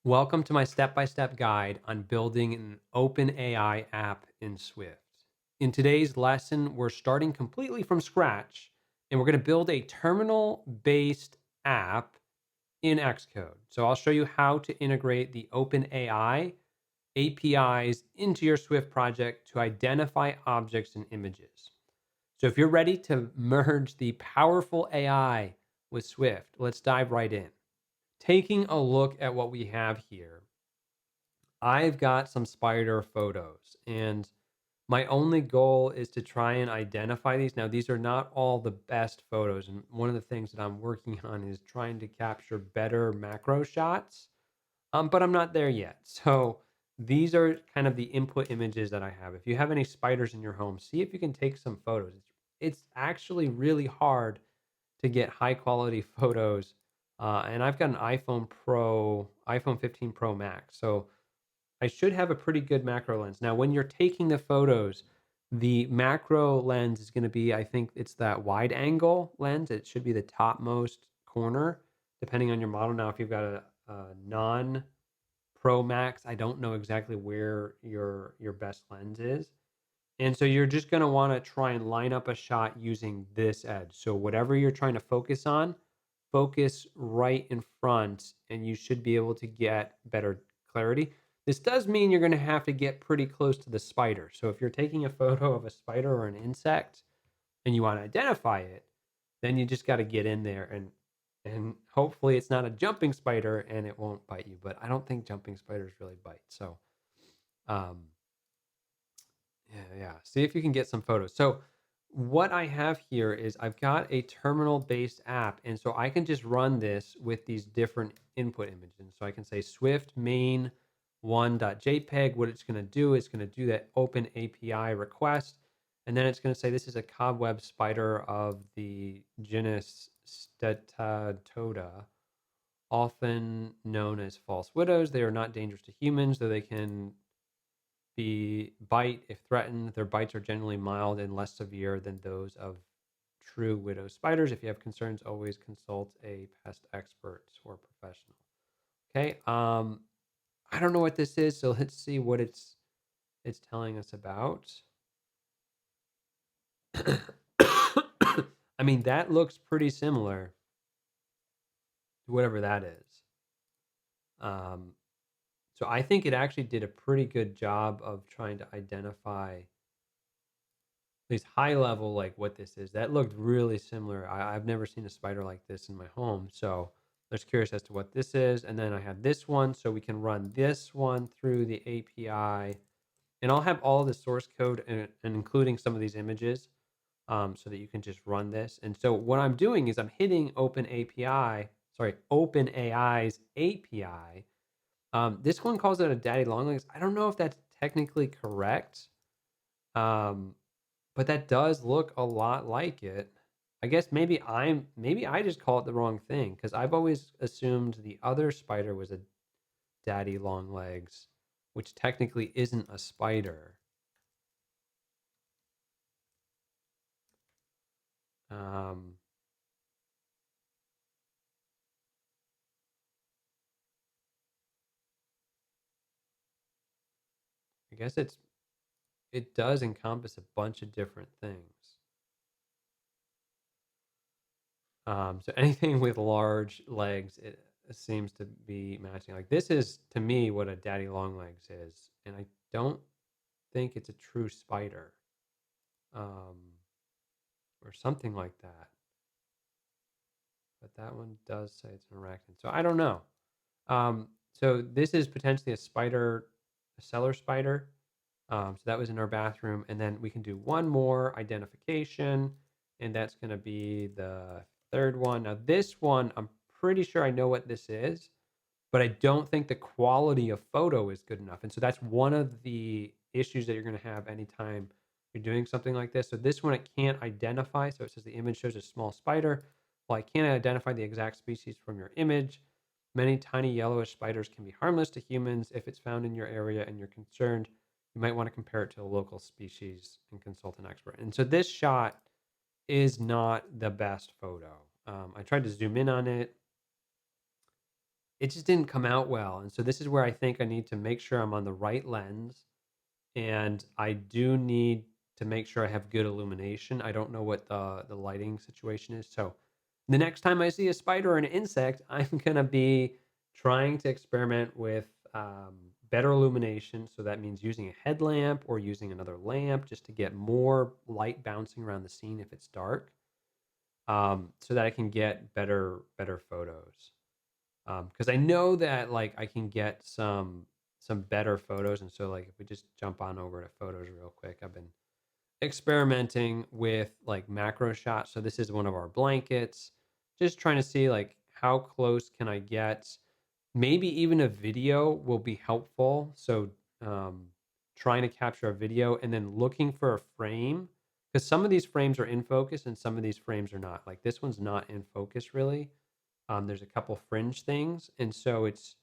Welcome to my step-by-step guide on building an OpenAI app in Swift. In today's lesson, we're starting completely from scratch and we're going to build a terminal-based app in Xcode. So I'll show you how to integrate the OpenAI APIs into your Swift project to identify objects and images. So if you're ready to merge the powerful AI with Swift, let's dive right in. Taking a look at what we have here, I've got some spider photos, and my only goal is to try and identify these. Now, these are not all the best photos, and one of the things that I'm working on is trying to capture better macro shots, but I'm not there yet. So these are kind of the input images that I have. If you have any spiders in your home, see if you can take some photos. It's actually really hard to get high quality photos, and I've got an iPhone 15 Pro Max, so I should have a pretty good macro lens. Now, when you're taking the photos, the macro lens is going to be, I think it's that wide angle lens. It should be the topmost corner, depending on your model. Now, if you've got a non Pro Max, I don't know exactly where your best lens is. And so you're just going to want to try and line up a shot using this edge. So whatever you're trying to focus on, focus right in front, and you should be able to get better clarity. This does mean you're going to have to get pretty close to the spider. So if you're taking a photo of a spider or an insect and you want to identify it, then you just got to get in there and hopefully it's not a jumping spider and it won't bite you. But I don't think jumping spiders really bite. So um, yeah. See if you can get some photos. So what I have here is I've got a terminal-based app, and so I can just run this with these different input images. So I can say Swift main one.jpg. What it's going to do is going to do that open API request, and then it's going to say this is a cobweb spider of the genus Stetatoda, often known as false widows. They are not dangerous to humans, though they can bite if threatened. Their bites are generally mild and less severe than those of true widow spiders. If you have concerns, always consult a pest expert or professional. Okay. I don't know what this is, so let's see what it's telling us about. I mean, that looks pretty similar to whatever that is. Um, so I think it actually did a pretty good job of trying to identify least high level, like what this is. That looked really similar. I've never seen a spider like this in my home. So I was curious as to what this is. And then I have this one. So we can run this one through the API. And I'll have all the source code and including some of these images so that you can just run this. And so what I'm doing is I'm hitting OpenAI's API. This one calls it a daddy longlegs. I don't know if that's technically correct. Um, but that does look a lot like it. I guess maybe I just call it the wrong thing because I've always assumed the other spider was a daddy long legs, which technically isn't a spider. Um, I guess it does encompass a bunch of different things. So anything with large legs, it seems to be matching. Like this is to me what a daddy long legs is, and I don't think it's a true spider. Or something like that. But that one does say it's an arachnid. So I don't know. So this is potentially a spider, a cellar spider. So that was in our bathroom. And then we can do one more identification. And that's going to be the third one. Now, this one, I'm pretty sure I know what this is, but I don't think the quality of photo is good enough. And so that's one of the issues that you're going to have anytime you're doing something like this. So this one, it can't identify. So it says the image shows a small spider. Well, I can't identify the exact species from your image. Many tiny yellowish spiders can be harmless to humans. If it's found in your area and you're concerned, you might want to compare it to a local species and consult an expert. And so this shot is not the best photo. I tried to zoom in on it. it just didn't come out well. And so this is where I think I need to make sure I'm on the right lens, and I do need to make sure I have good illumination. I don't know what the lighting situation is. So the next time I see a spider or an insect, I'm gonna be trying to experiment with better illumination. So that means using a headlamp or using another lamp just to get more light bouncing around the scene if it's dark, so that I can get better photos. Because I know that like I can get some better photos, and so like if we just jump on over to photos real quick, I've been experimenting with like macro shots. So this is one of our blankets, just trying to see like how close can I get. Maybe even a video will be helpful. So um, trying to capture a video and then looking for a frame, because some of these frames are in focus and some of these frames are not. Like this one's not in focus really. There's a couple fringe things, and so it's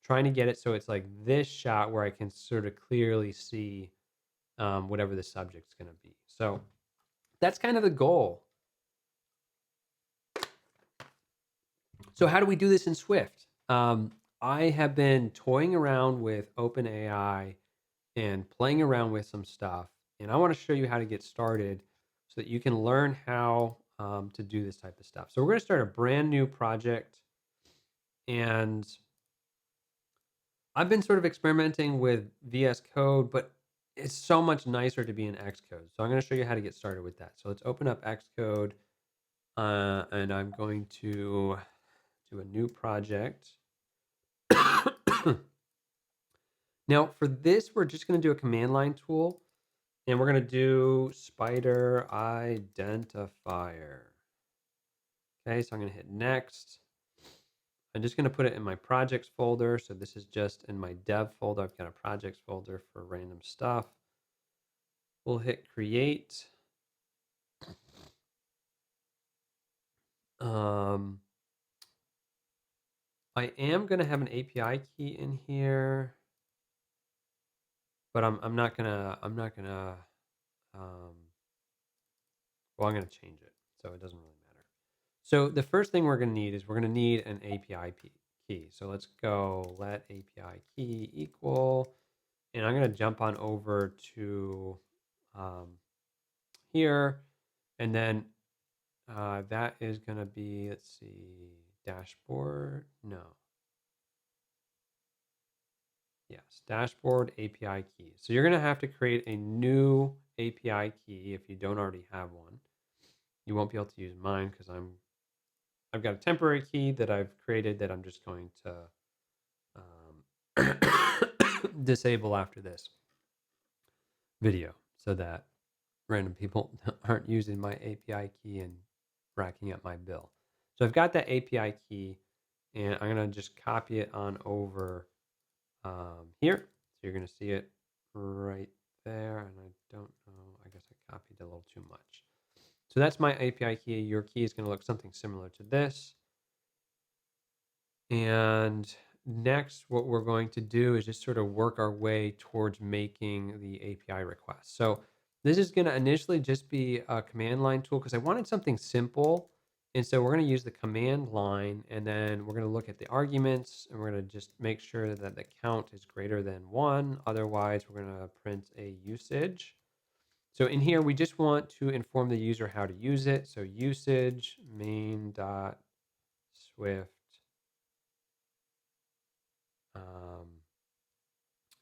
trying to get it so it's like this shot where I can sort of clearly see whatever the subject's going to be. So that's kind of the goal. So how do we do this in Swift? I have been toying around with OpenAI and playing around with some stuff, and I want to show you how to get started so that you can learn how to do this type of stuff. So we're going to start a brand new project, and I've been sort of experimenting with VS Code, but it's so much nicer to be in Xcode. So I'm going to show you how to get started with that. So let's open up Xcode, and I'm going to do a new project. Now for this, we're just going to do a command line tool, and we're going to do spider identifier. Okay, so I'm going to hit next. I'm just going to put it in my projects folder. So this is just in my dev folder. I've got a projects folder for random stuff. We'll hit create. Um, I am going to have an API key in here, but I'm not gonna um, well, I'm gonna change it, so it doesn't really matter. So the first thing we're gonna need is we're gonna need an API key. So let's go let API key equal, and I'm gonna jump on over to um, here, and then that is gonna be, let's see, dashboard. No. Yes, dashboard API key. So you're going to have to create a new API key if you don't already have one. You won't be able to use mine because I've got a temporary key that I've created that I'm just going to disable after this video so that random people aren't using my API key and racking up my bill. So I've got that API key, and I'm going to just copy it on over here. So you're going to see it right there. And I don't know, I guess I copied a little too much. So that's my API key. Your key is going to look something similar to this. And next, what we're going to do is just sort of work our way towards making the API request. So this is going to initially just be a command line tool because I wanted something simple. And so we're going to use the command line, and then we're going to look at the arguments, and we're going to just make sure that the count is greater than 1. Otherwise, we're going to print a usage. So in here, we just want to inform the user how to use it. So usage main.swift.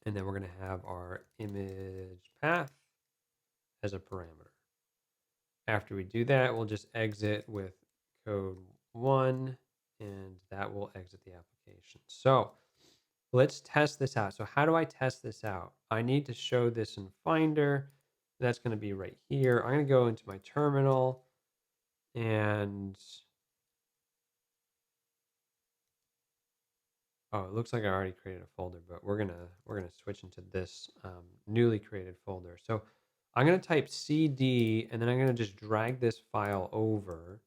And then we're going to have our image path as a parameter. After we do that, we'll just exit with code 1, and that will exit the application. So let's test this out. So how do I test this out? I need to show this in Finder. That's going to be right here. I'm going to go into my terminal, and oh, it looks like I already created a folder, but we're gonna switch into this newly created folder. So I'm gonna type cd, and then I'm gonna just drag this file over,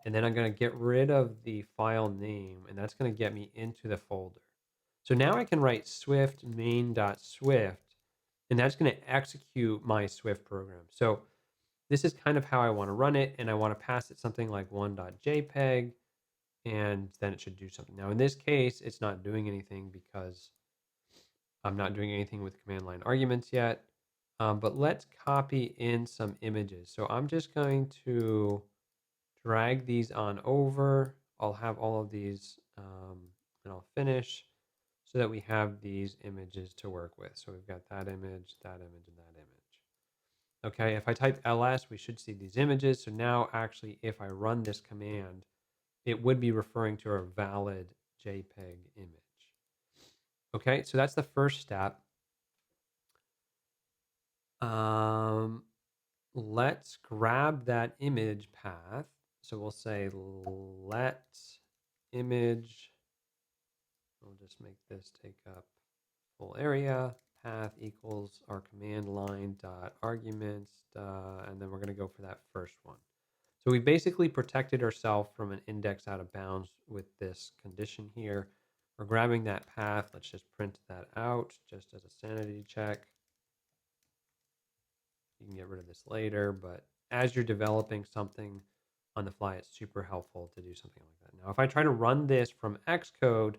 and then I'm gonna get rid of the file name, and that's gonna get me into the folder. So now I can write swift main.swift, and that's gonna execute my Swift program. So this is kind of how I want to run it, and I want to pass it something like 1.jpg. and then it should do something. Now, in this case, it's not doing anything because I'm not doing anything with command line arguments yet. But let's copy in some images. So I'm just going to drag these on over. I'll have all of these and I'll finish so that we have these images to work with. So we've got that image, and that image. Okay, if I type ls, we should see these images. So now actually, if I run this command, it would be referring to a valid JPEG image. Okay, so that's the first step. Let's grab that image path. So we'll say let image, we'll just make this take up full area, path equals our command line dot arguments, and then we're going to go for that first one. So we basically protected ourselves from an index out of bounds with this condition here. We're grabbing that path. Let's just print that out just as a sanity check. You can get rid of this later, but as you're developing something on the fly, it's super helpful to do something like that. Now, if I try to run this from Xcode,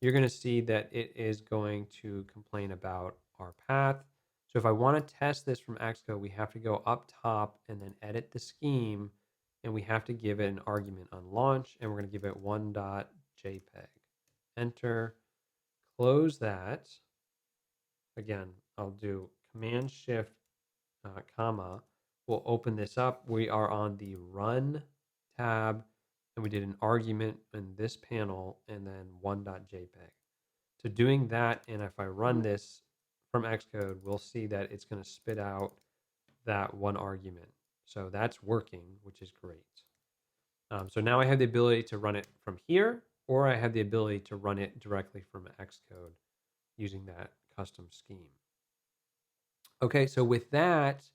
you're going to see that it is going to complain about our path. So if I want to test this from Xcode, we have to go up top and then edit the scheme, and we have to give it an argument on launch, and we're going to give it one.jpg. Enter, close that. Again, I'll do Command Shift comma. We'll open this up. We are on the Run tab, and we did an argument in this panel, and then one.jpg. So doing that, and if I run this from Xcode, we'll see that it's going to spit out that one argument. So that's working, which is great. So now I have the ability to run it from here, or I have the ability to run it directly from Xcode using that custom scheme. Okay, so with that,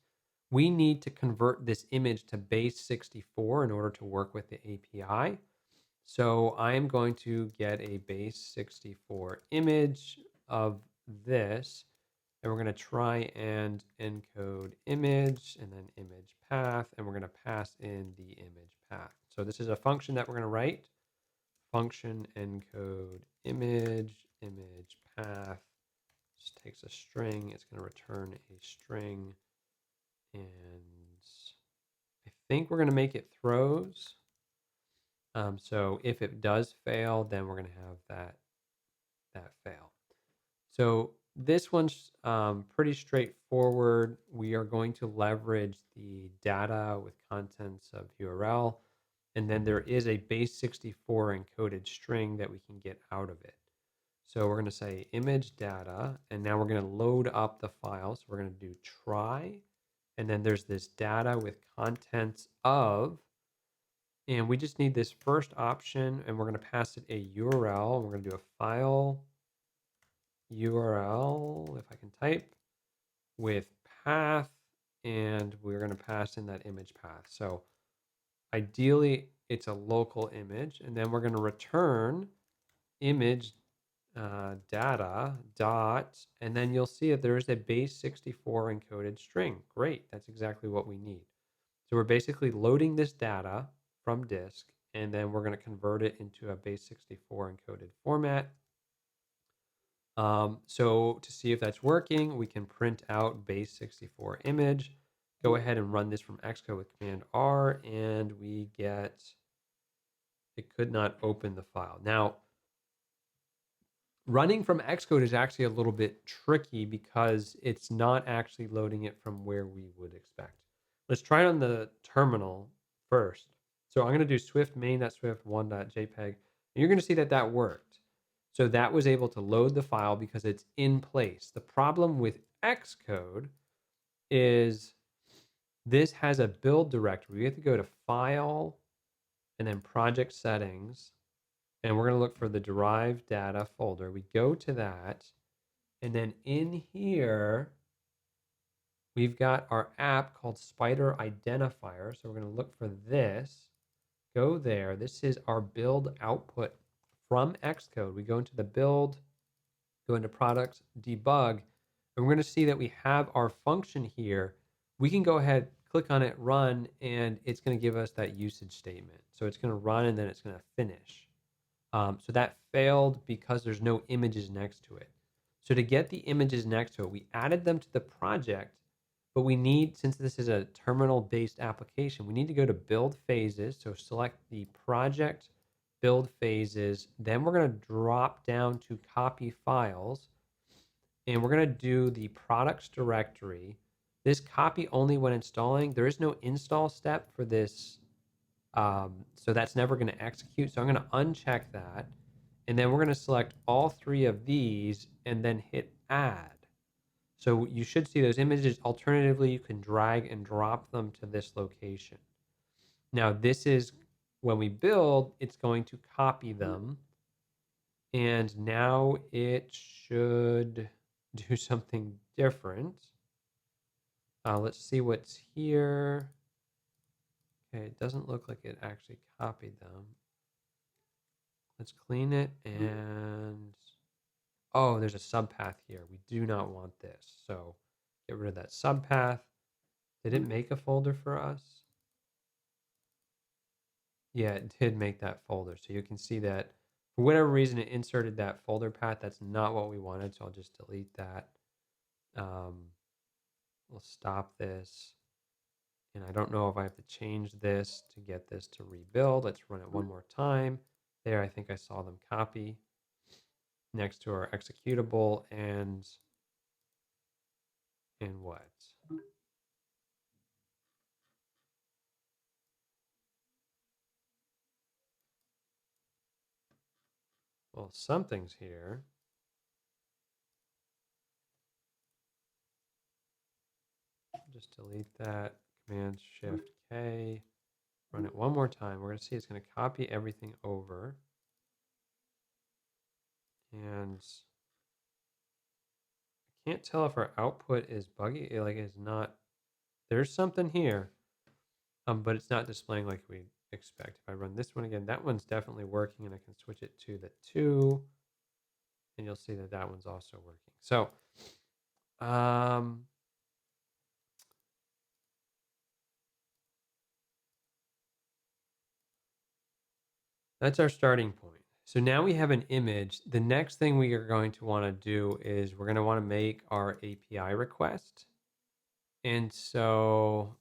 we need to convert this image to base 64 in order to work with the API. So I am going to get a base 64 image of this, and we're going to try and encode image and then image path, and we're going to pass in the image path. So this is a function that we're going to write. Function encode image path. Just takes a string. It's going to return a string. And I think we're going to make it throws. So if it does fail, then we're going to have that fail. So this one's pretty straightforward. We are going to leverage the data with contents of URL. And then there is a base 64 encoded string that we can get out of it. So we're going to say image data, and now we're going to load up the file. So we're going to do try, and then there's this data with contents of, and we just need this first option, and we're going to pass it a URL. We're going to do a file URL, if I can type, with path, and we're going to pass in that image path. So ideally, it's a local image, and then we're going to return image data dot, and then you'll see that there is a base 64 encoded string. Great, that's exactly what we need. So we're basically loading this data from disk, and then we're going to convert it into a base 64 encoded format. So to see if that's working, we can print out base 64 image. Go ahead and run this from Xcode with Command R, and we get, it could not open the file. Now, running from Xcode is actually a little bit tricky because it's not actually loading it from where we would expect. Let's try it on the terminal first. So I'm going to do swift main.swift one.jpg, and you're going to see that that worked. So that was able to load the file because it's in place. The problem with Xcode is this has a build directory. We have to go to File and then Project Settings, and we're going to look for the derived data folder. We go to that, and then in here, we've got our app called Spider Identifier. So we're going to look for this, go there. This is our build output from Xcode. We go into the build, go into products, debug, and we're going to see that we have our function here. We can go ahead, click on it, run, and it's going to give us that usage statement. So it's going to run, and then it's going to finish. So that failed because there's no images next to it. So to get the images next to it, we added them to the project, but we need, since this is a terminal-based application, we need to go to build phases. So select the project build phases. Then we're going to drop down to copy files, and we're going to do the products directory. This copy only when installing. There is no install step for this, so that's never going to execute. So I'm going to uncheck that. And then we're going to select all three of these and then hit add. So you should see those images. Alternatively, you can drag and drop them to this location. Now, this is when we build, it's going to copy them. And now it should do something different. Let's see what's here. Okay, it doesn't look like it actually copied them. Let's clean it, and oh, there's a subpath here. We do not want this. So get rid of that subpath. Did it make a folder for us? Yeah, it did make that folder. So you can see that for whatever reason it inserted that folder path. That's not what we wanted. So I'll just delete that. We'll stop this. And I don't know if I have to change this to get this to rebuild. Let's run it one more time. There, I think I saw them copy next to our executable and what? Well, something's here. Just delete that. Command Shift K. Run it one more time. We're going to see it's going to copy everything over. And I can't tell if our output is buggy. It like is not. There's something here, but it's not displaying like we expect. If I run this one again, that one's definitely working, and I can switch it to the 2, and you'll see that that one's also working. So, that's our starting point. So now we have an image. The next thing we are going to want to do is we're going to want to make our API request. And so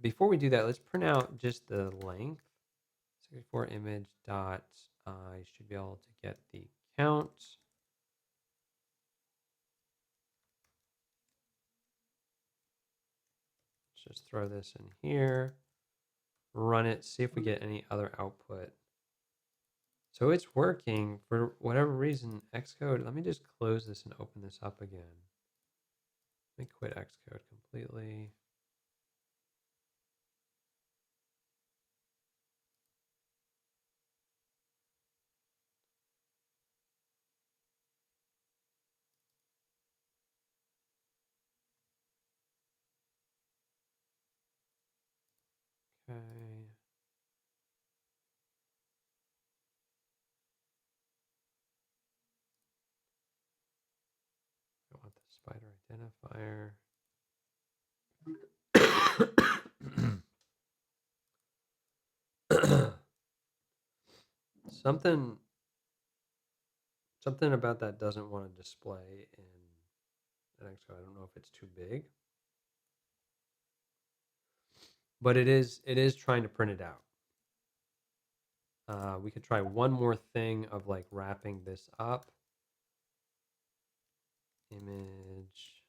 before we do that, let's print out just the length. 64 image dot, I should be able to get the count. Let's just throw this in here, run it, see if we get any other output. So it's working for whatever reason. Xcode, let me just close this and open this up again. Let me quit Xcode completely. Okay. I want the spider identifier. something something about that doesn't want to display in Xcode. I don't know if it's too big, but it is trying to print it out. We could try one more thing of like wrapping this up. Image.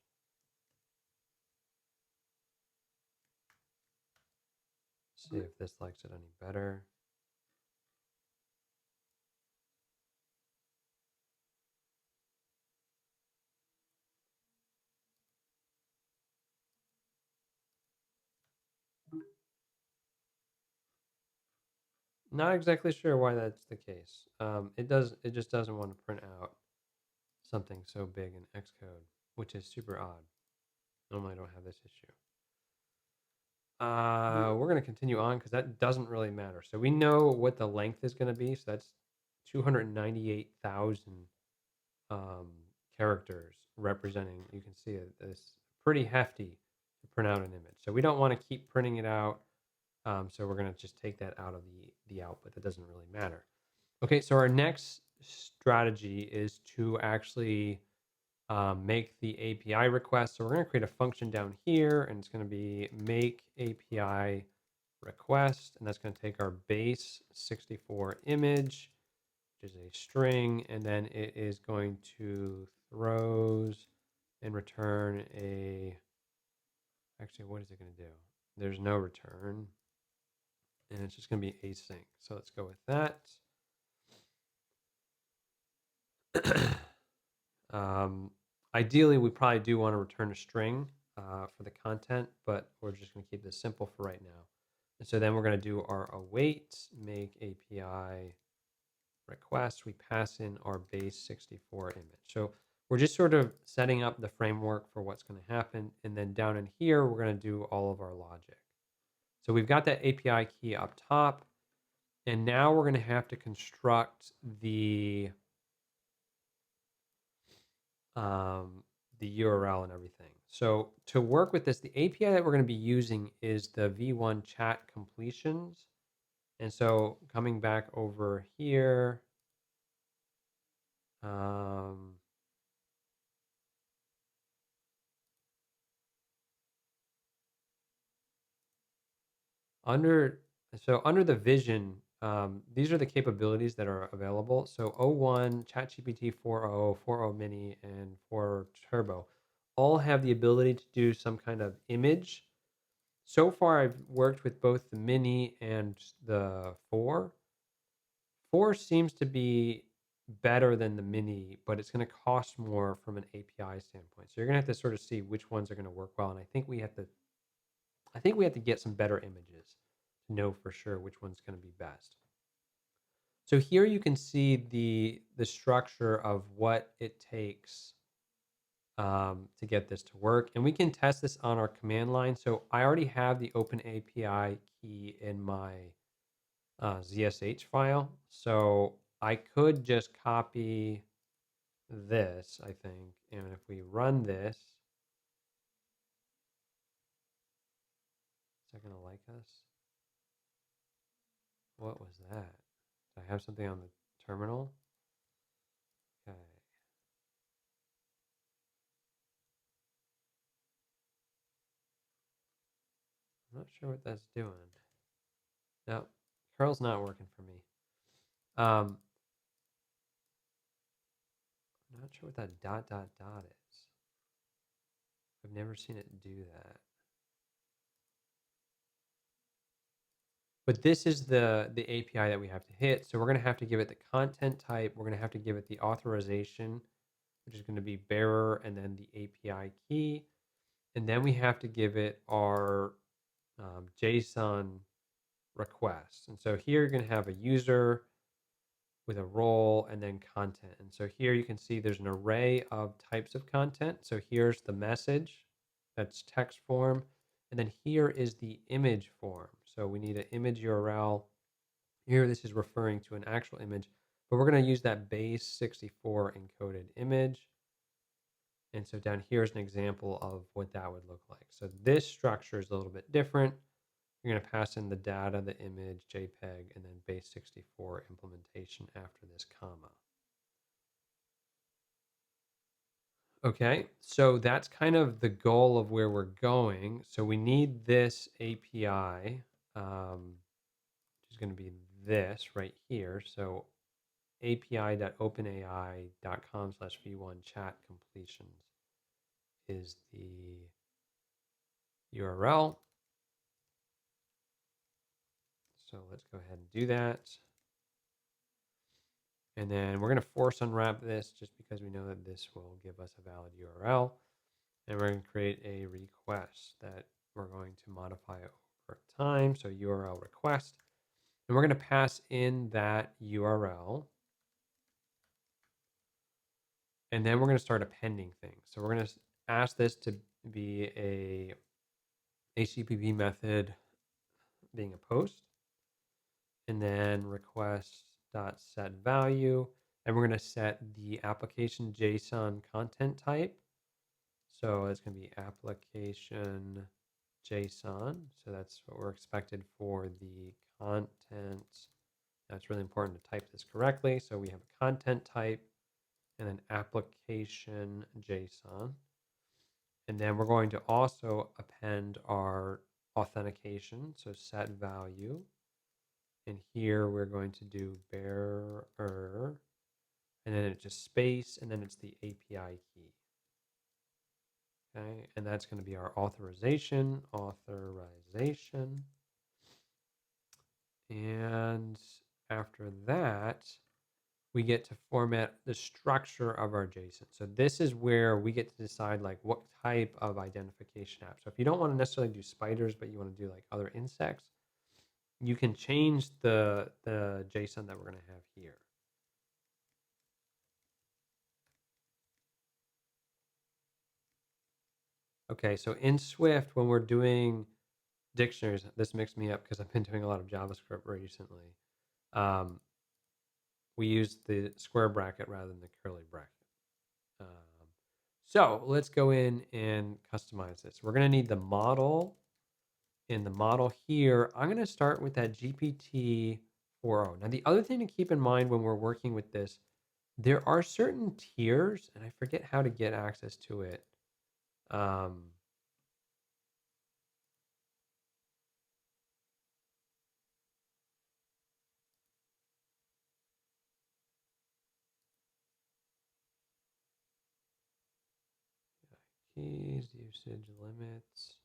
See if this likes it any better. Not exactly sure why that's the case. It just doesn't want to print out something so big in Xcode, which is super odd. Normally I don't have this issue. We're going to continue on because that doesn't really matter. So we know what the length is going to be. So that's 298,000 characters representing. You can see it's pretty hefty to print out an image. So we don't want to keep printing it out. So we're going to just take that out of the output. That doesn't really matter. Okay, so our next strategy is to actually make the API request. So we're going to create a function down here, and it's going to be make API request, and that's going to take our base 64 image, which is a string, and then it is going to throws and return a. Actually, what is it going to do? There's no return, and it's just going to be async. So let's go with that. Ideally, we probably do want to return a string for the content, but we're just going to keep this simple for right now. And so then we're going to do our await make API request. We pass in our base 64 image. So we're just sort of setting up the framework for what's going to happen. And then down in here, we're going to do all of our logic. So we've got that API key up top. And now we're going to have to construct the URL and everything. So to work with this, the API that we're going to be using is the V1 chat completions. And so coming back over here, um, under under the vision, these are the capabilities that are available. So O1, ChatGPT 4.0, 4.0 Mini, and 4 Turbo all have the ability to do some kind of image. So far, I've worked with both the Mini and the 4. 4 seems to be better than the Mini, but it's going to cost more from an API standpoint. So you're going to have to sort of see which ones are going to work well. And I think we have to get some better images to know for sure which one's going to be best. So here you can see the structure of what it takes to get this to work. And we can test this on our command line. So I already have the OpenAPI key in my ZSH file. So I could just copy this, I think. And if we run this, is that going to like us? What was that? Did I have something on the terminal? Okay. I'm not sure what that's doing. No, curl's not working for me. I'm not sure what that dot dot dot is. I've never seen it do that. But this is the API that we have to hit. So we're going to have to give it the content type. We're going to have to give it the authorization, which is going to be bearer and then the API key. And then we have to give it our JSON request. And so here you're going to have a user with a role and then content. And so here you can see there's an array of types of content. So here's the message, that's text form. And then here is the image form. So we need an image URL. Here this is referring to an actual image, but we're going to use that base 64 encoded image. And so down here is an example of what that would look like. So this structure is a little bit different. You're going to pass in the data, the image, JPEG, and then base 64 implementation after this comma. Okay, so that's kind of the goal of where we're going. So we need this API, which is going to be this right here. So api.openai.com/v1 chat completions is the URL. So let's go ahead and do that. And then we're going to force unwrap this just because we know that this will give us a valid URL. And we're going to create a request that we're going to modify over time. So URL request. And we're going to pass in that URL. And then we're going to start appending things. So we're going to ask this to be a HTTP method being a post. And then request.setValue. And we're going to set the application JSON content type. So it's going to be application JSON. So that's what we're expected for the content That's really important to type this correctly. So we have a content type and an application JSON. And then we're going to also append our authentication. So set value. And here we're going to do bearer. And then it's just space. And then it's the API key. Okay. And that's going to be our authorization. And after that, we get to format the structure of our JSON. So this is where we get to decide like what type of identification app. So if you don't want to necessarily do spiders, but you want to do like other insects, you can change the JSON that we're going to have here. Okay, so in Swift, when we're doing dictionaries, this mixed me up because I've been doing a lot of JavaScript recently. We use the square bracket rather than the curly bracket. Um, so let's go in and customize this. We're going to need the model. In the model here, I'm going to start with that GPT 4.0. Now, the other thing to keep in mind when we're working with this, there are certain tiers, and I forget how to get access to it. Keys, usage limits.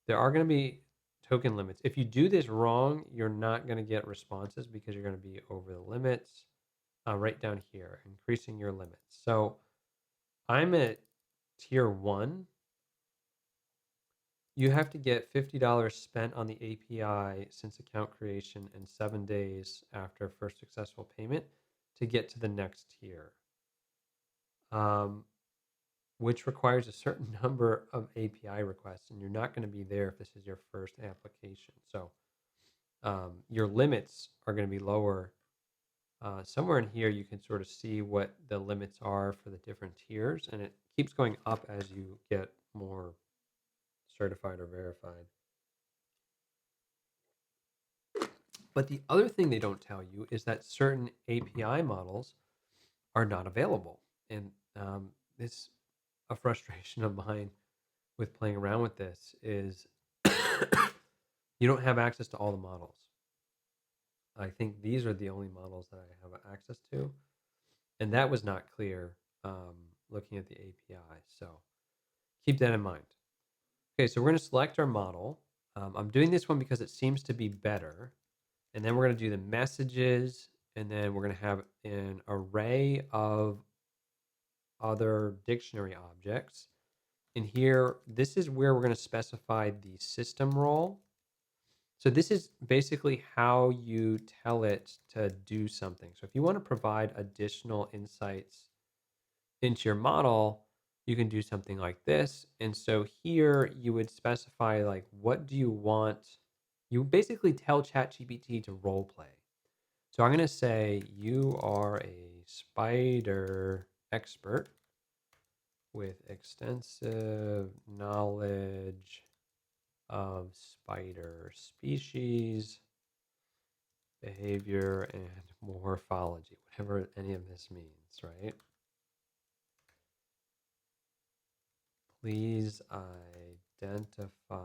There are going to be token limits. If you do this wrong, you're not going to get responses because you're going to be over the limits. Right down here, increasing your limits. So I'm at tier 1. You have to get $50 spent on the API since account creation and 7 days after first successful payment to get to the next tier, which requires a certain number of API requests, and you're not going to be there if this is your first application. So your limits are going to be lower. Somewhere in here, you can sort of see what the limits are for the different tiers, and it keeps going up as you get more certified or verified. But the other thing they don't tell you is that certain API models are not available. And this, a frustration of mine with playing around with this is you don't have access to all the models. I think these are the only models that I have access to. And that was not clear looking at the API. So keep that in mind. Okay, so we're going to select our model. I'm doing this one because it seems to be better. And then we're going to do the messages, and then we're going to have an array of other dictionary objects. And here, this is where we're going to specify the system role. So this is basically how you tell it to do something. So if you want to provide additional insights into your model, you can do something like this. And so here you would specify like, what do you want? You basically tell ChatGPT to role play. So I'm going to say you are a spider expert with extensive knowledge of spider species, behavior, and morphology, whatever any of this means, right? Please identify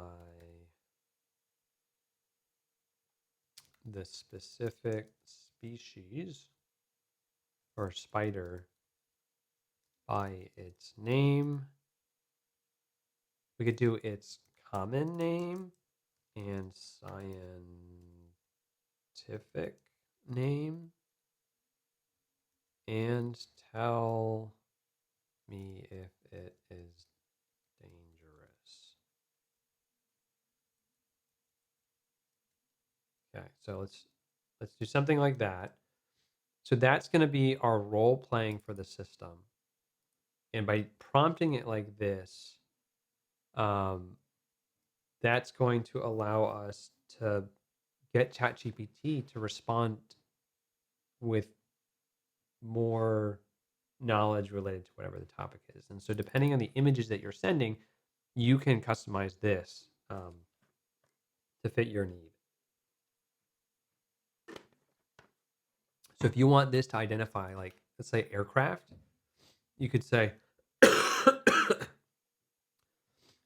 the specific species or spider by its name. We could do its common name and scientific name, and tell me if it is dangerous. Okay, so let's do something like that. So that's going to be our role playing for the system. And by prompting it like this, that's going to allow us to get ChatGPT to respond with more knowledge related to whatever the topic is. And so depending on the images that you're sending, you can customize this to fit your need. So if you want this to identify, like, let's say aircraft, you could say,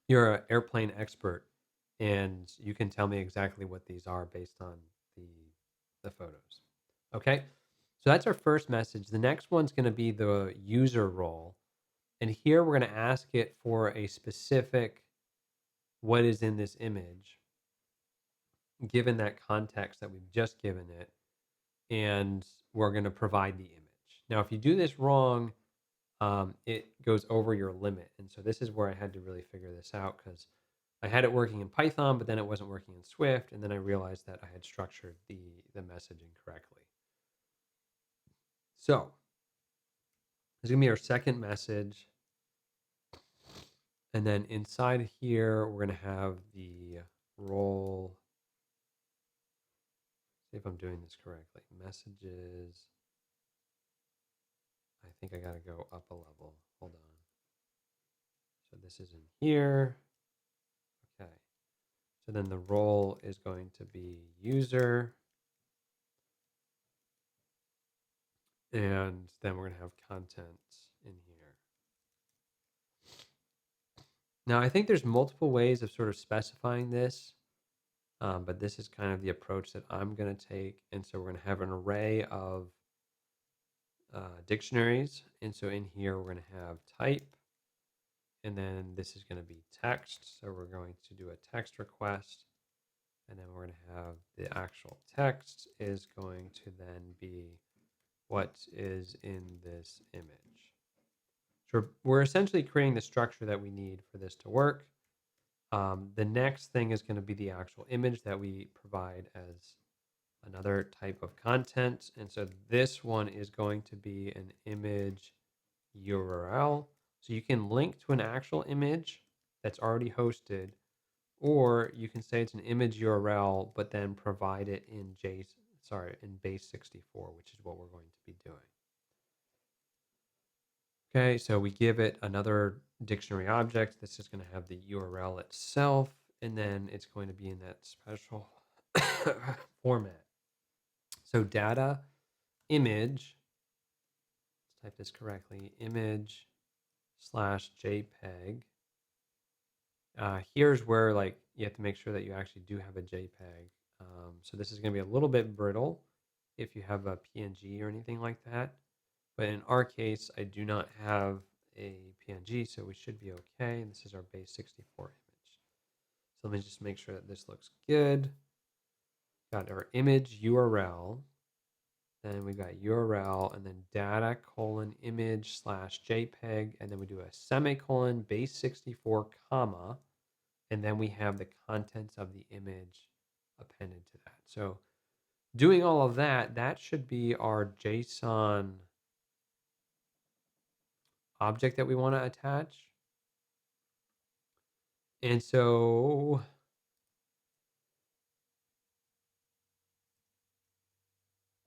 you're an airplane expert, and you can tell me exactly what these are based on the photos. Okay, so that's our first message. The next one's going to be the user role, and here we're going to ask it for a specific what is in this image, given that context that we've just given it, and we're going to provide the image. Now, if you do this wrong, it goes over your limit. And so this is where I had to really figure this out, because I had it working in Python, but then it wasn't working in Swift. And then I realized that I had structured the message incorrectly. So this is going to be our second message. And then inside here, we're going to have the role. See if I'm doing this correctly. Messages. I think I got to go up a level. Hold on. So this is in here. Okay. So then the role is going to be user. And then we're going to have content in here. Now, I think there's multiple ways of sort of specifying this, but this is kind of the approach that I'm going to take. And so we're going to have an array of dictionaries. And so in here, we're going to have type. And then this is going to be text. So we're going to do a text request. And then we're going to have the actual text is going to then be what is in this image. So we're essentially creating the structure that we need for this to work. The next thing is going to be the actual image that we provide as another type of content. And so this one is going to be an image URL. So you can link to an actual image that's already hosted, or you can say it's an image URL, but then provide it in in base 64, which is what we're going to be doing. Okay, so we give it another dictionary object. This is going to have the URL itself, and then it's going to be in that special format. So data image, let's type this correctly, image slash JPEG. Here's where, like, you have to make sure that you actually do have a JPEG. So this is going to be a little bit brittle if you have a PNG or anything like that. But in our case, I do not have a PNG, so we should be okay. And this is our base 64 image. So let me just make sure that this looks good. Got our image URL. Then we got URL and then data : image / JPEG. And then we do a semicolon base 64 comma. And then we have the contents of the image appended to that. So doing all of that, that should be our JSON object that we want to attach. And so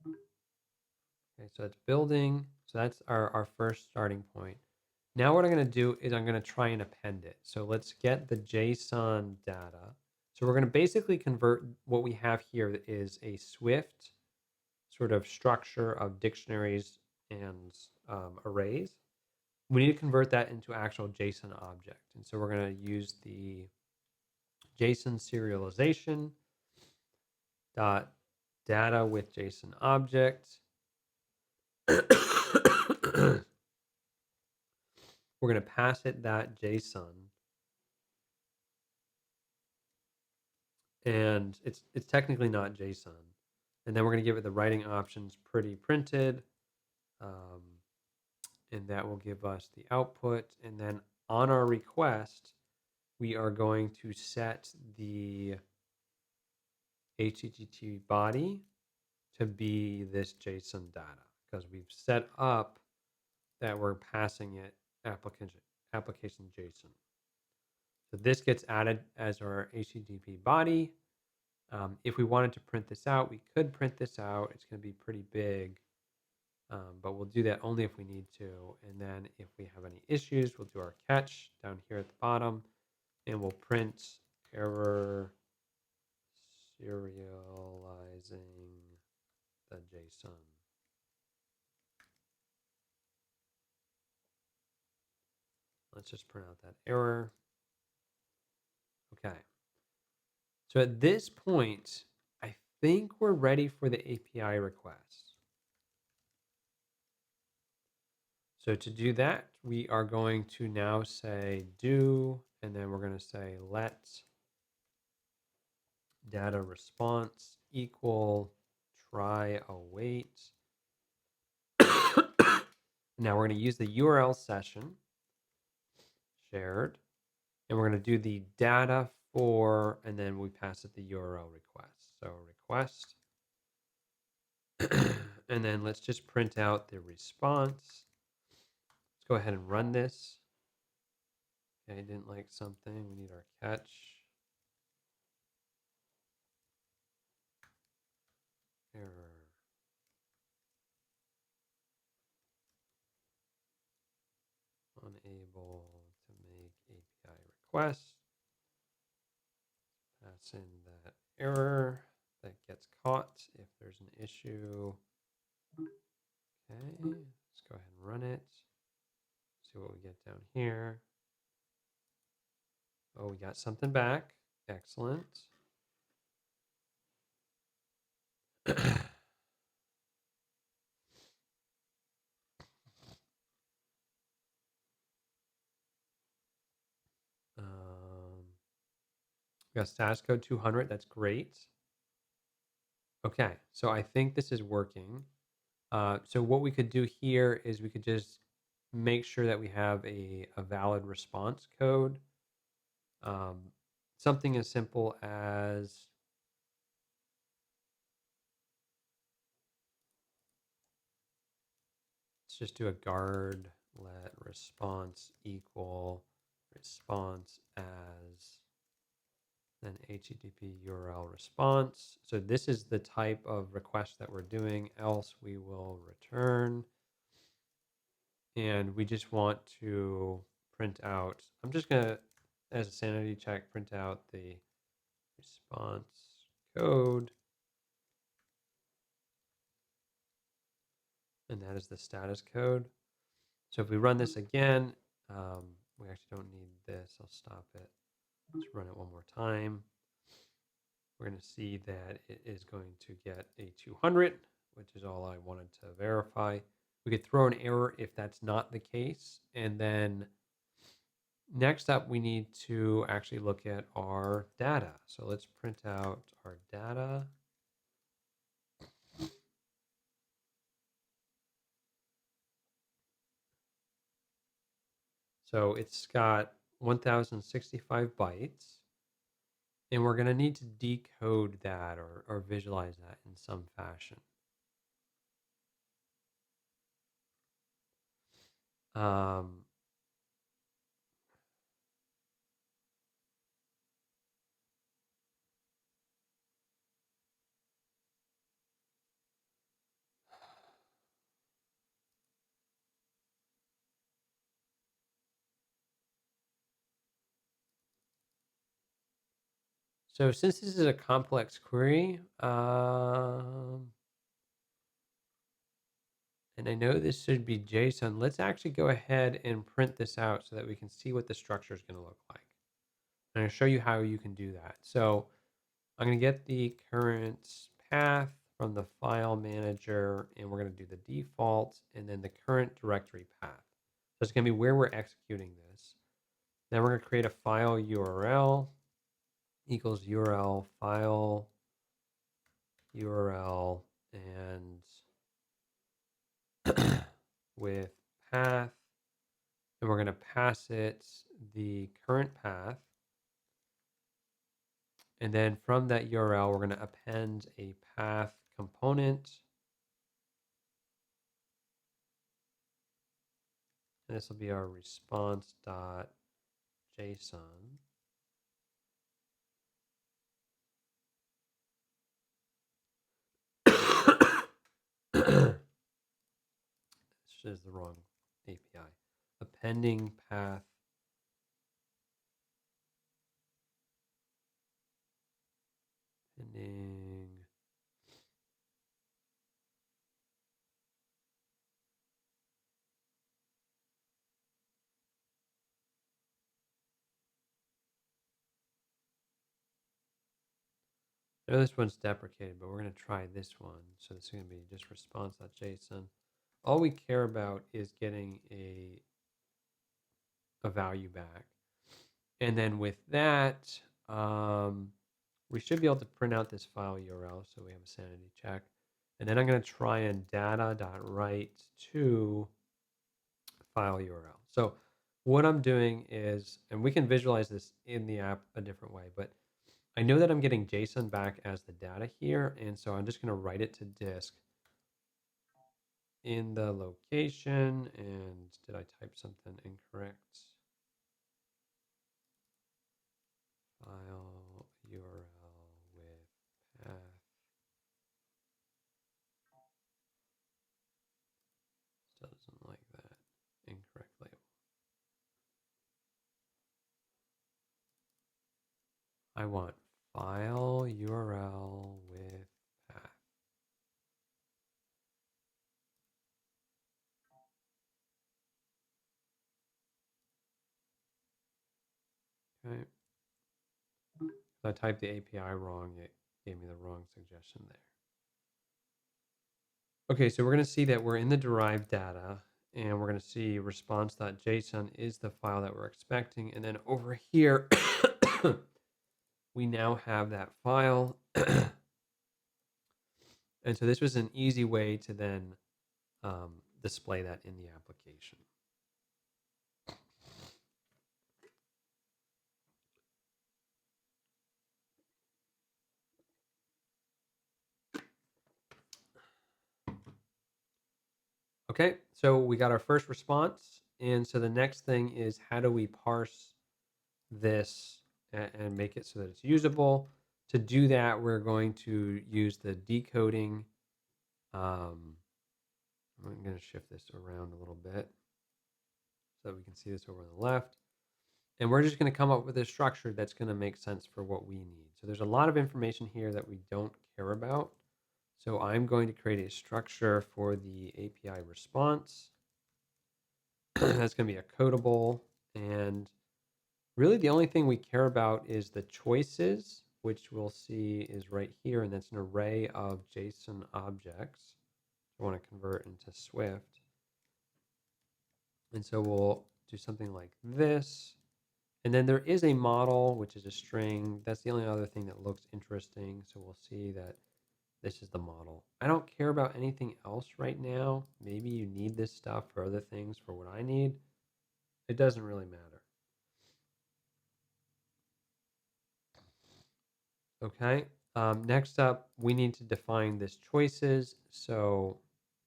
okay, so it's building. So that's our first starting point. Now what I'm going to do is I'm going to try and append it. So let's get the JSON data. So we're going to basically convert what we have here is a Swift sort of structure of dictionaries and arrays. We need to convert that into actual JSON object. And so we're going to use the JSON serialization dot data with JSON object. We're going to pass it that JSON. And it's technically not JSON. And then we're going to give it the writing options pretty printed. And that will give us the output. And then on our request, we are going to set the HTTP body to be this JSON data, because we've set up that we're passing it application JSON. So this gets added as our HTTP body. If we wanted to print this out, we could print this out. It's going to be pretty big, but we'll do that only if we need to. And then if we have any issues, we'll do our catch down here at the bottom, and we'll print error serializing the JSON. Let's just print out that error. Okay. So at this point, I think we're ready for the API request. So to do that, we are going to now say do, and then we're going to say let data response equal try await. Now we're going to use the URL session shared, and we're going to do the data for, and then we pass it the URL request. So request, and then let's just print out the response. Let's go ahead and run this. Okay, didn't like something. We need our catch. Error. Unable to make API request. Pass in that error that gets caught if there's an issue. Okay, let's go ahead and run it. See what we get down here. Oh, we got something back. Excellent. We got status code 200. That's great. Okay, so I think this is working. So what we could do here is we could just make sure that we have a valid response code. Something as simple as let's just do a guard let response equal response as then HTTP URL response. So this is the type of request that we're doing, else we will return. And we just want to print out, I'm just going to, as a sanity check, print out the response code. And that is the status code. So if we run this again, we actually don't need this. I'll stop it. Let's run it one more time. We're going to see that it is going to get a 200, which is all I wanted to verify. We could throw an error if that's not the case. And then next up, we need to actually look at our data. So let's print out our data. So it's got 1065 bytes. And we're going to need to decode that or visualize that in some fashion. So since this is a complex query, and I know this should be JSON, let's actually go ahead and print this out so that we can see what the structure is going to look like. I'm going to show you how you can do that. So I'm going to get the current path from the file manager, and we're going to do the default and then the current directory path. So it's going to be where we're executing this. Then we're going to create a file URL equals URL file URL and with path, and we're going to pass it the current path. And then from that URL, we're going to append a path component. And this will be our response.json. This is the wrong API. Appending path. Appending. I know this one's deprecated, but we're going to try this one. So this is going to be just response.json. All we care about is getting a value back. And then with that, we should be able to print out this file URL. So we have a sanity check. And then I'm going to try and data.write to file URL. So what I'm doing is, and we can visualize this in the app a different way, but I know that I'm getting JSON back as the data here. And so I'm just going to write it to disk in the location. And did I type something incorrect? File URL with path. Doesn't like that. Incorrect label. I want file URL with path. Okay. I typed the API wrong. It gave me the wrong suggestion there. Okay, so we're going to see that we're in the derived data, and we're going to see response.json is the file that we're expecting. And then over here, we now have that file. And so this was an easy way to then display that in the application. Okay, so we got our first response. And so the next thing is, how do we parse this and make it so that it's usable? To do that, we're going to use the decoding. I'm going to shift this around a little bit so that we can see this over on the left. And we're just going to come up with a structure that's going to make sense for what we need. So there's a lot of information here that we don't care about. So I'm going to create a structure for the API response. That's going to be a codable. And really the only thing we care about is the choices, which we'll see is right here. And that's an array of JSON objects. I want to convert into Swift. And so we'll do something like this. And then there is a model, which is a string. That's the only other thing that looks interesting. So we'll see that this is the model. I don't care about anything else right now. Maybe you need this stuff for other things. For what I need, it doesn't really matter. Okay. Next up, we need to define this choices. So,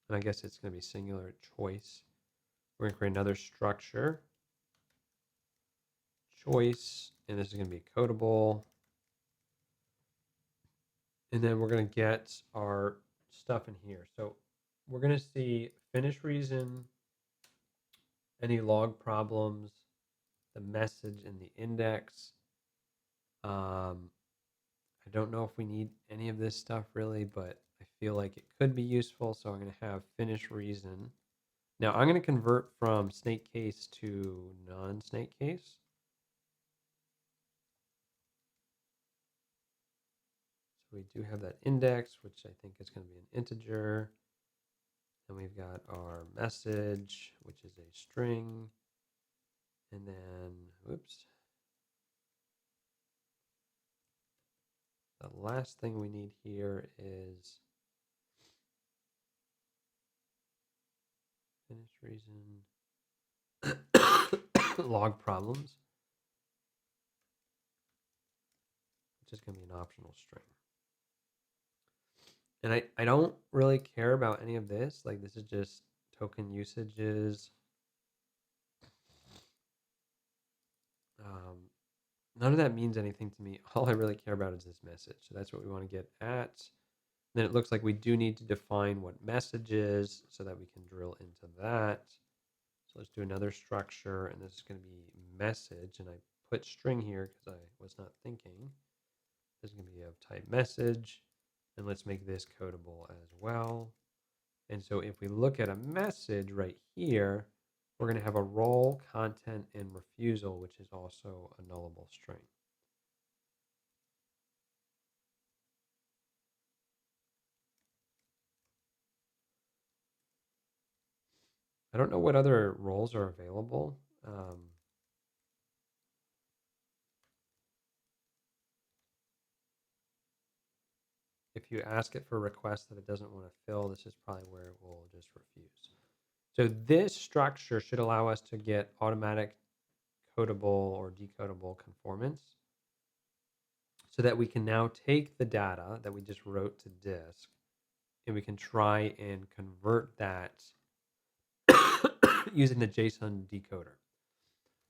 and I guess it's going to be singular choice. We're going to create another structure, choice, and this is going to be codable. And then we're going to get our stuff in here. So we're going to see finish reason, any log problems, the message and the index. I don't know if we need any of this stuff really, but I feel like it could be useful. So I'm going to have finish reason. Now I'm going to convert from snake case to non-snake case. So we do have that index, which I think is going to be an integer. And we've got our message, which is a string. And then, whoops. The last thing we need here is finish reason log problems, which is going to be an optional string. And I don't really care about any of this. Like this is just token usages. None of that means anything to me. All I really care about is this message. So that's what we want to get at. Then it looks like we do need to define what message is so that we can drill into that. So let's do another structure, and this is going to be message. And I put string here because I was not thinking. This is going to be of type message. And let's make this codable as well. And so if we look at a message right here, we're going to have a role, content, and refusal, which is also a nullable string. I don't know what other roles are available. If you ask it for requests that it doesn't want to fill, this is probably where it will just refuse. So this structure should allow us to get automatic codable or decodable conformance so that we can now take the data that we just wrote to disk and we can try and convert that using the JSON decoder.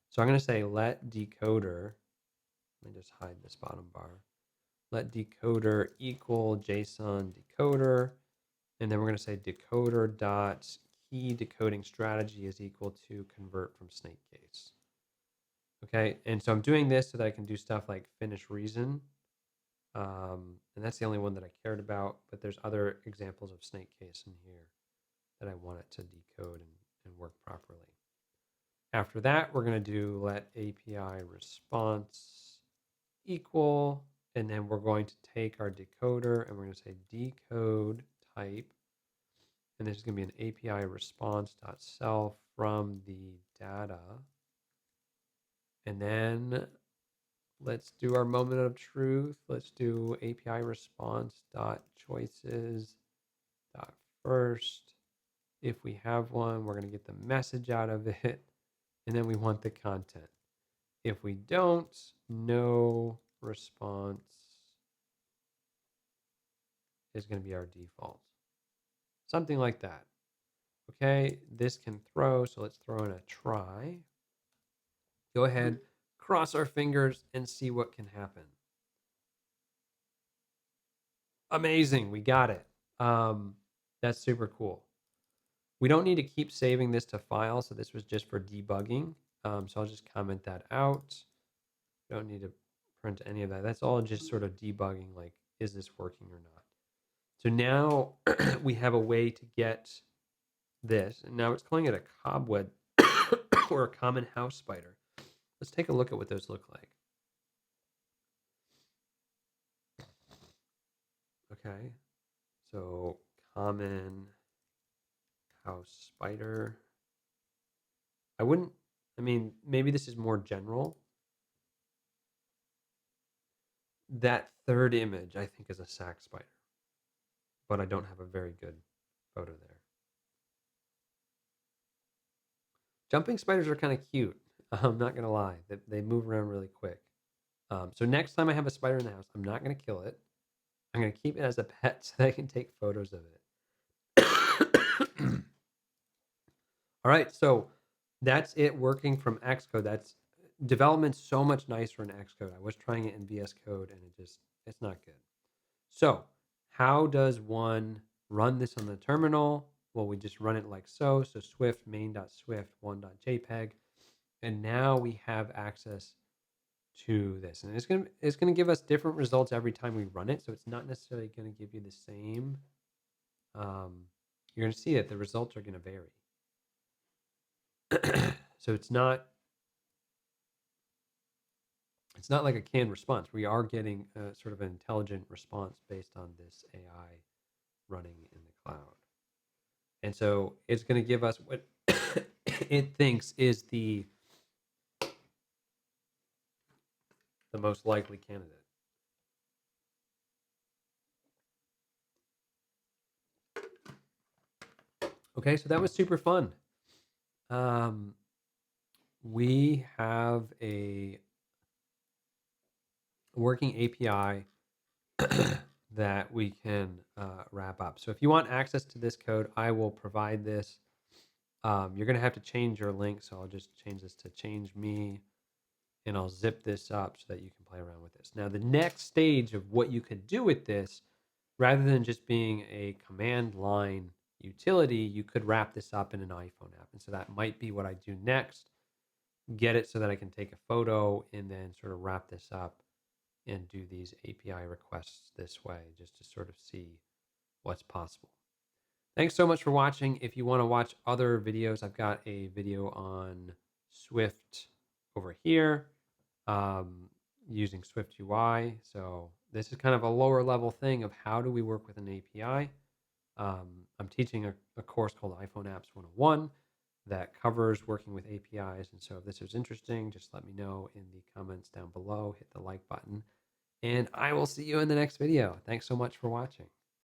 So I'm going to say let decoder, let me just hide this bottom bar, let decoder equal JSON decoder, and then we're going to say decoder dot key decoding strategy is equal to convert from snake case. Okay, and so I'm doing this so that I can do stuff like finish reason. And that's the only one that I cared about, but there's other examples of snake case in here that I want it to decode and work properly. After that, we're going to do let API response equal, and then we're going to take our decoder and we're going to say decode type, and this is going to be an API response.self from the data. And then let's do our moment of truth. Let's do API response dot choices dot first. If we have one, we're going to get the message out of it, and then we want the content. If we don't, no response is going to be our default. Something like that. Okay, this can throw, so let's throw in a try. Go ahead, cross our fingers, and see what can happen. Amazing, we got it. That's super cool. We don't need to keep saving this to file, so this was just for debugging. So I'll just comment that out. Don't need to print any of that. That's all just sort of debugging, like, is this working or not? So now we have a way to get this, and now it's calling it a cobweb or a common house spider. Let's take a look at what those look like. Okay, so common house spider. I mean, maybe this is more general. That third image, I think, is a sac spider, but I don't have a very good photo there. Jumping spiders are kind of cute. I'm not going to lie. They move around really quick. So next time I have a spider in the house, I'm not going to kill it. I'm going to keep it as a pet so that I can take photos of it. All right, so that's it working from Xcode. That's development's so much nicer in Xcode. I was trying it in VS Code and it's not good. So how does one run this on the terminal? Well, we just run it like so. So Swift main.swift 1.jpg. And now we have access to this. And it's gonna give us different results every time we run it. So it's not necessarily gonna give you the same. You're gonna see that the results are gonna vary. So it's not like a canned response. We are getting sort of an intelligent response based on this AI running in the cloud. And so it's going to give us what it thinks is the most likely candidate. Okay, so that was super fun. We have a working API that we can wrap up. So if you want access to this code, I will provide this. You're going to have to change your link, so I'll just change this to change me, and I'll zip this up so that you can play around with this. Now, the next stage of what you could do with this, rather than just being a command line utility, you could wrap this up in an iPhone app. And so that might be what I do next. Get it so that I can take a photo and then sort of wrap this up and do these API requests this way, just to sort of see what's possible. Thanks so much for watching. If you want to watch other videos, I've got a video on Swift over here using Swift UI. So this is kind of a lower level thing of how do we work with an API. I'm teaching a course called iPhone Apps 101 that covers working with APIs. And so if this was interesting, just let me know in the comments down below. Hit the like button, and I will see you in the next video. Thanks so much for watching.